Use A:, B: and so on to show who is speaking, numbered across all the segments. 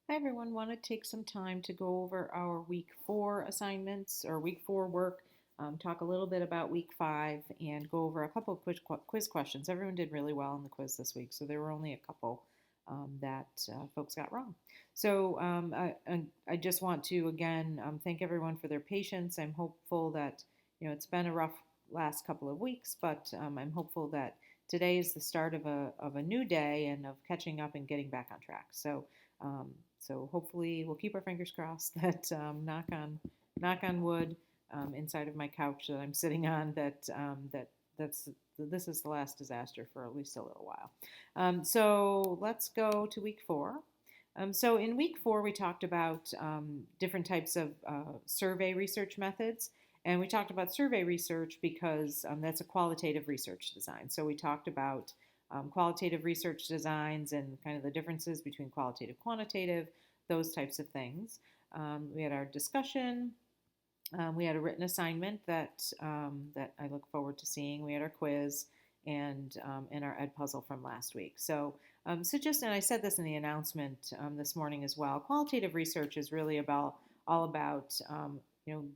A: Hi everyone, want to take some time to go over our week 4 assignments or week 4 work, talk a little bit about week 5, and go over a couple of quiz questions. Everyone did really well in the quiz this week, so there were only a couple that folks got wrong. So I just want to again thank everyone for their patience. I'm hopeful that it's been a rough last couple of weeks, but I'm hopeful that today is the start of a new day and of catching up and getting back on track. Um, so hopefully we'll keep our fingers crossed that knock on wood inside of my couch that I'm sitting on that's this is the last disaster for at least a little while. So let's go to week 4. So in week 4 we talked about different types of survey research methods. And we talked about survey research because that's a qualitative research design. So we talked about qualitative research designs and kind of the differences between qualitative, quantitative, those types of things. We had our discussion. We had a written assignment that I look forward to seeing. We had our quiz and our ed puzzle from last week. So just and I said this in the announcement this morning as well. Qualitative research is really about all about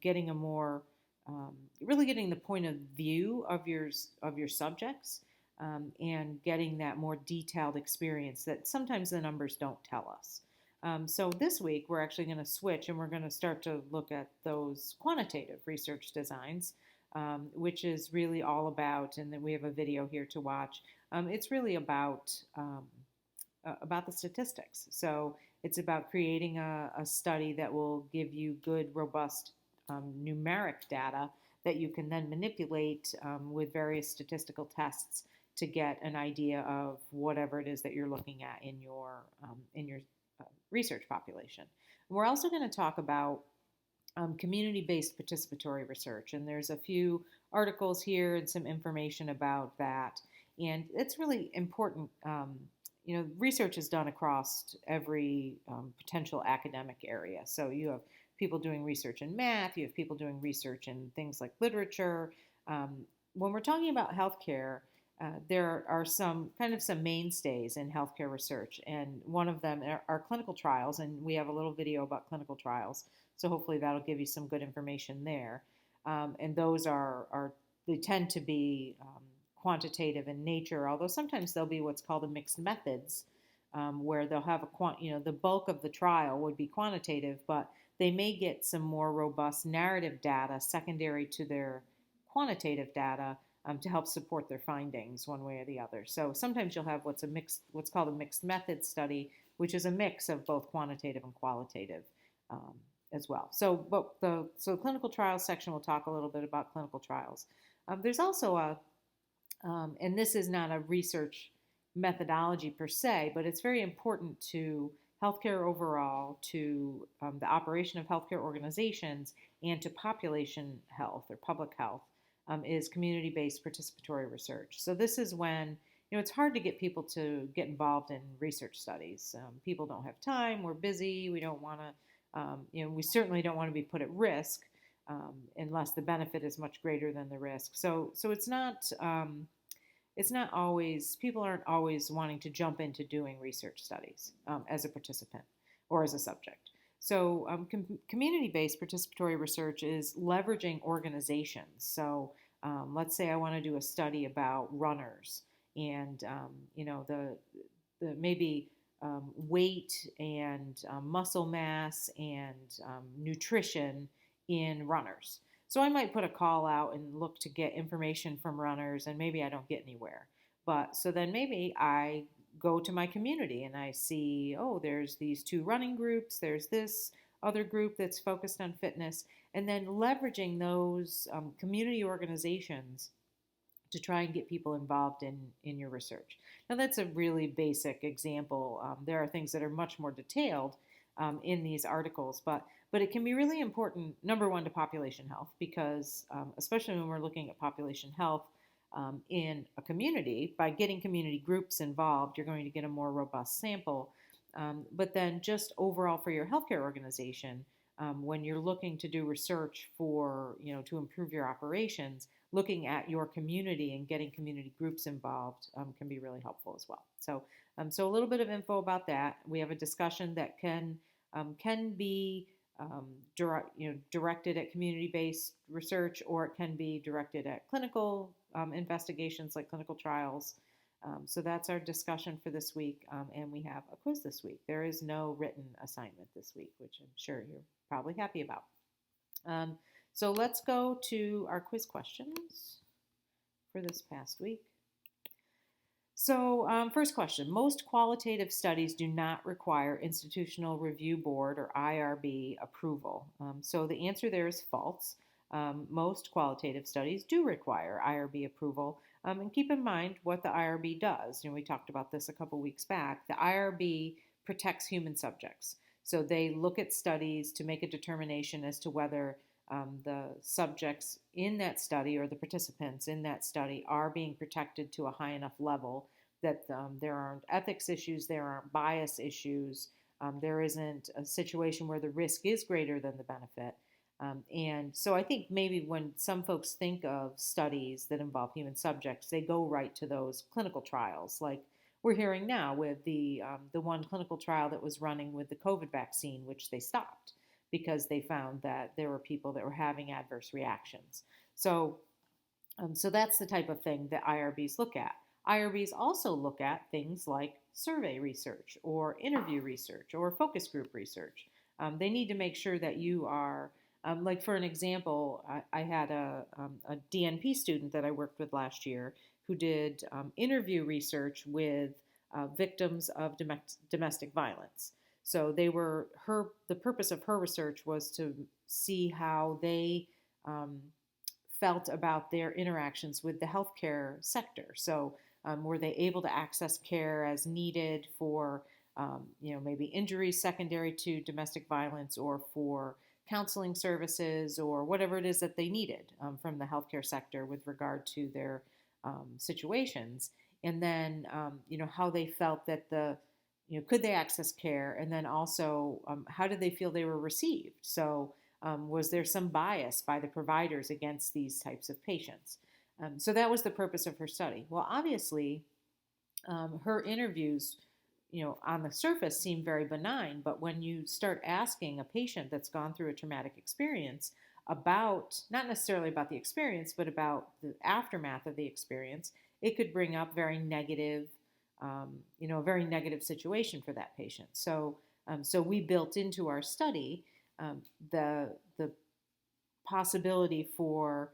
A: getting a more really getting the point of view of your subjects and getting that more detailed experience that sometimes the numbers don't tell us. So this week we're actually going to switch and we're going to start to look at those quantitative research designs, which is really all about, and then we have a video here to watch. It's really about the statistics. So it's about creating a study that will give you good, robust numeric data that you can then manipulate with various statistical tests to get an idea of whatever it is that you're looking at in your research population. We're also going to talk about community-based participatory research, and there's a few articles here and some information about that. And it's really important. Research is done across every potential academic area. So you have people doing research in math, you have people doing research in things like literature. When we're talking about healthcare, there are some mainstays in healthcare research, and one of them are clinical trials, and we have a little video about clinical trials. So hopefully that'll give you some good information there. And those they tend to be quantitative in nature, although sometimes they'll be what's called a mixed methods, where they'll have the bulk of the trial would be quantitative, but they may get some more robust narrative data secondary to their quantitative data to help support their findings one way or the other. So sometimes you'll have what's called a mixed method study, which is a mix of both quantitative and qualitative um, as well. So the clinical trials section will talk a little bit about clinical trials. There's also and this is not a research methodology per se, but it's very important to healthcare overall, to the operation of healthcare organizations, and to population health or public health, is community-based participatory research. So this is when it's hard to get people to get involved in research studies. People don't have time. We're busy. We don't want to. We certainly don't want to be put at risk unless the benefit is much greater than the risk. So it's not always, people aren't always wanting to jump into doing research studies as a participant or as a subject. So community-based participatory research is leveraging organizations. So let's say I want to do a study about runners and the maybe weight and muscle mass and nutrition in runners. So I might put a call out and look to get information from runners, and maybe I don't get anywhere. But so then maybe I go to my community and I see, oh, there's these two running groups, there's this other group that's focused on fitness, and then leveraging those community organizations to try and get people involved in your research. Now, that's a really basic example. There are things that are much more detailed in these articles, but it can be really important, number one, to population health, because especially when we're looking at population health in a community, by getting community groups involved, you're going to get a more robust sample. But then just overall for your healthcare organization, when you're looking to do research for, to improve your operations, looking at your community and getting community groups involved can be really helpful as well. So So a little bit of info about that. We have a discussion that can be directed at community-based research, or it can be directed at clinical investigations like clinical trials. So that's our discussion for this week, and we have a quiz this week. There is no written assignment this week, which I'm sure you're probably happy about. So let's go to our quiz questions for this past week. So first question, most qualitative studies do not require Institutional Review Board or IRB approval. So the answer there is false. Most qualitative studies do require IRB approval. And keep in mind what the IRB does. We talked about this a couple weeks back. The IRB protects human subjects. So they look at studies to make a determination as to whether the subjects in that study or the participants in that study are being protected to a high enough level that there aren't ethics issues, there aren't bias issues, there isn't a situation where the risk is greater than the benefit. And so I think maybe when some folks think of studies that involve human subjects, they go right to those clinical trials, like we're hearing now with the one clinical trial that was running with the COVID vaccine, which they stopped because they found that there were people that were having adverse reactions. So that's the type of thing that IRBs look at. IRBs also look at things like survey research or interview research or focus group research. They need to make sure that you are, like for an example, I had a DNP student that I worked with last year who did interview research with victims of domestic violence. So the purpose of her research was to see how they felt about their interactions with the healthcare sector. So were they able to access care as needed for maybe injuries secondary to domestic violence, or for counseling services, or whatever it is that they needed from the healthcare sector with regard to their situations. And then how they felt that could they access care, and then also how did they feel they were received. So was there some bias by the providers against these types of patients? So that was the purpose of her study. Well, obviously, her interviews, on the surface seem very benign, but when you start asking a patient that's gone through a traumatic experience about, not necessarily about the experience, but about the aftermath of the experience, it could bring up very negative, a very negative situation for that patient. So we built into our study the possibility for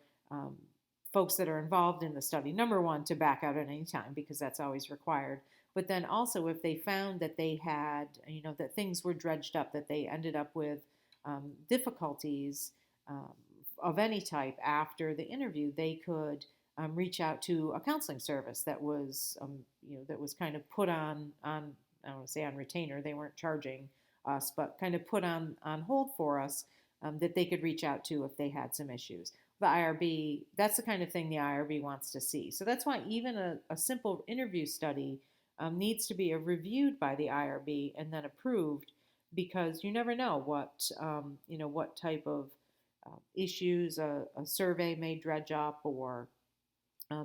A: folks that are involved in the study, number one, to back out at any time, because that's always required. But then also, if they found that they had, that things were dredged up, that they ended up with difficulties of any type after the interview, they could reach out to a counseling service that was, that was kind of put on I don't want to say on retainer. They weren't charging us, but kind of put on hold for us, that they could reach out to if they had some issues. The IRB, that's the kind of thing the IRB wants to see. So that's why even a simple interview study needs to be reviewed by the IRB and then approved, because you never know what type of issues a survey may dredge up, or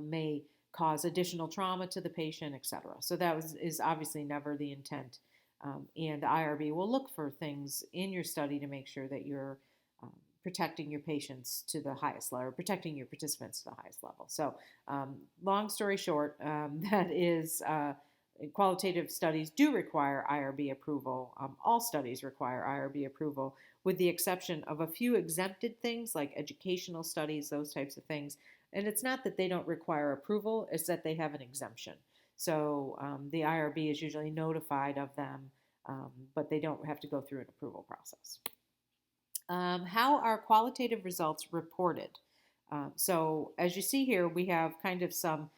A: may cause additional trauma to the patient, etc. So that is obviously never the intent. And the IRB will look for things in your study to make sure that you're protecting your patients to the highest level, or protecting your participants to the highest level. So long story short, that is qualitative studies do require IRB approval. All studies require IRB approval, with the exception of a few exempted things like educational studies, those types of things. And it's not that they don't require approval, it's that they have an exemption. So the IRB is usually notified of them, but they don't have to go through an approval process. How are qualitative results reported? So as you see here, we have kind of some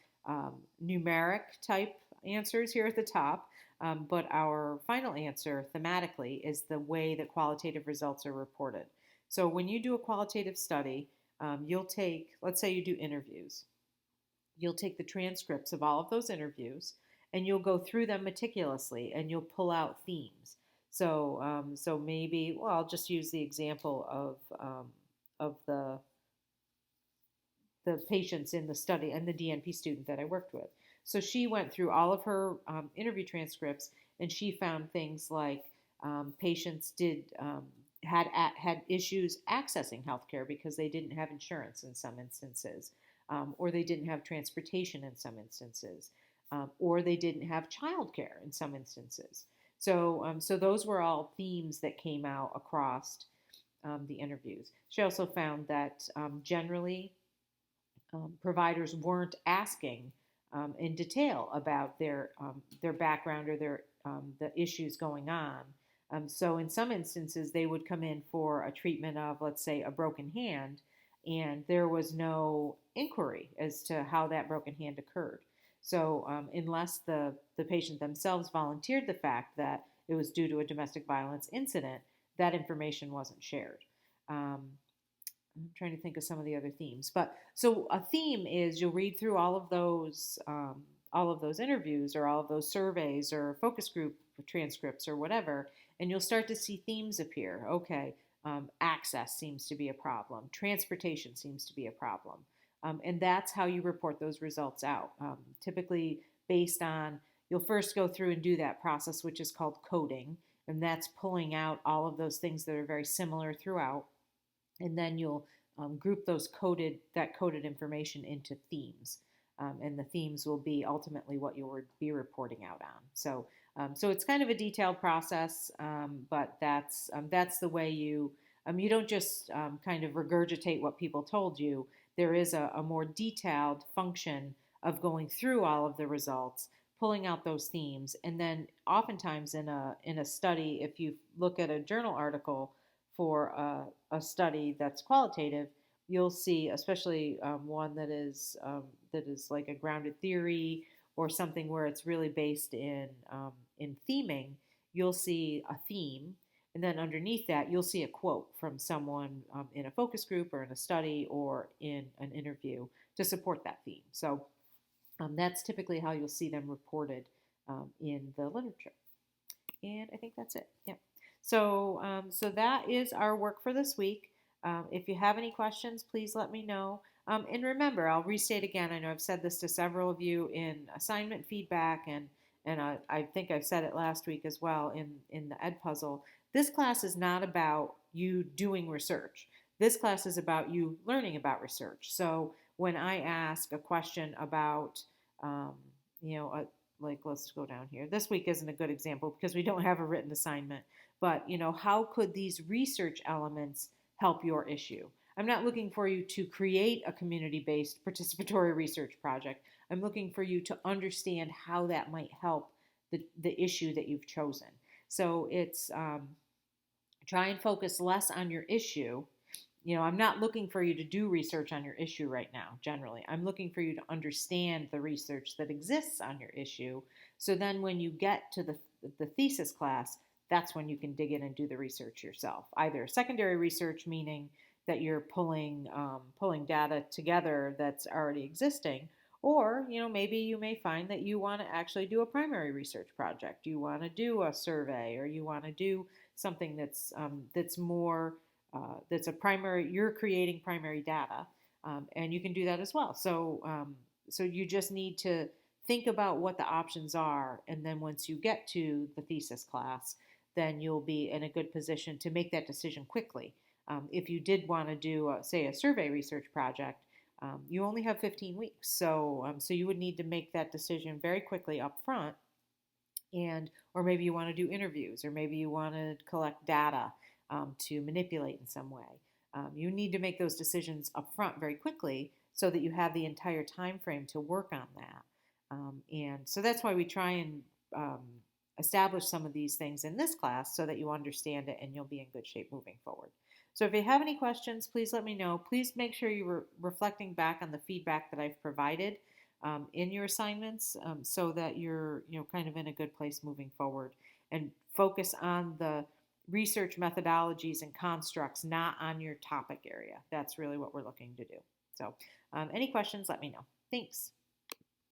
A: numeric type answers here at the top, but our final answer thematically is the way that qualitative results are reported. So when you do a qualitative study, you'll take, let's say you do interviews, you'll take the transcripts of all of those interviews and you'll go through them meticulously and you'll pull out themes. So maybe, well, I'll just use the example of the patients in the study and the DNP student that I worked with. So she went through all of her interview transcripts, and she found things like patients had issues accessing healthcare because they didn't have insurance in some instances, or they didn't have transportation in some instances, or they didn't have childcare in some instances. So those were all themes that came out across the interviews. She also found that generally providers weren't asking in detail about their background or the issues going on. So in some instances, they would come in for a treatment of, let's say, a broken hand, and there was no inquiry as to how that broken hand occurred. So unless the patient themselves volunteered the fact that it was due to a domestic violence incident, that information wasn't shared. I'm trying to think of some of the other themes, but so a theme is you'll read through all of those interviews or all of those surveys or focus group transcripts or whatever, and you'll start to see themes appear. Okay, access seems to be a problem. Transportation seems to be a problem, and that's how you report those results out. Typically, based on you'll first go through and do that process, which is called coding, and that's pulling out all of those things that are very similar throughout, and then you'll group that coded information into themes, and the themes will be ultimately what you'll be reporting out on. So it's kind of a detailed process, but that's the way you don't just kind of regurgitate what people told you. There is a more detailed function of going through all of the results, pulling out those themes, and then oftentimes in a study, if you look at a journal article for a study that's qualitative, you'll see, especially one that is like a grounded theory or something where it's really based in theming. You'll see a theme, and then underneath that, you'll see a quote from someone in a focus group or in a study or in an interview to support that theme. So that's typically how you'll see them reported in the literature. And I think that's it. Yeah. So that is our work for this week. If you have any questions, please let me know. And remember, I'll restate again. I know I've said this to several of you in assignment feedback, and I think I've said it last week as well in the Ed Puzzle. This class is not about you doing research. This class is about you learning about research. So when I ask a question about, like let's go down here. This week isn't a good example because we don't have a written assignment. But how could these research elements help your issue? I'm not looking for you to create a community-based participatory research project. I'm looking for you to understand how that might help the issue that you've chosen. So it's try and focus less on your issue. I'm not looking for you to do research on your issue right now, generally. I'm looking for you to understand the research that exists on your issue. So then when you get to the thesis class, that's when you can dig in and do the research yourself. Either secondary research, meaning that you're pulling data together that's already existing, or maybe you may find that you want to actually do a primary research project. You want to do a survey, or you want to do something that's more that's a primary. You're creating primary data, and you can do that as well. So you just need to think about what the options are, and then once you get to the thesis class, then you'll be in a good position to make that decision quickly. If you did want to do, say, a survey research project, you only have 15 weeks. So you would need to make that decision very quickly up front. Or maybe you want to do interviews, or maybe you want to collect data to manipulate in some way. You need to make those decisions up front very quickly so that you have the entire time frame to work on that. And so that's why we try and establish some of these things in this class so that you understand it and you'll be in good shape moving forward. So if you have any questions, please let me know. Please make sure you're reflecting back on the feedback that I've provided in your assignments, so that you're kind of in a good place moving forward, and focus on the research methodologies and constructs, not on your topic area. That's really what we're looking to do. So any questions, let me know. Thanks.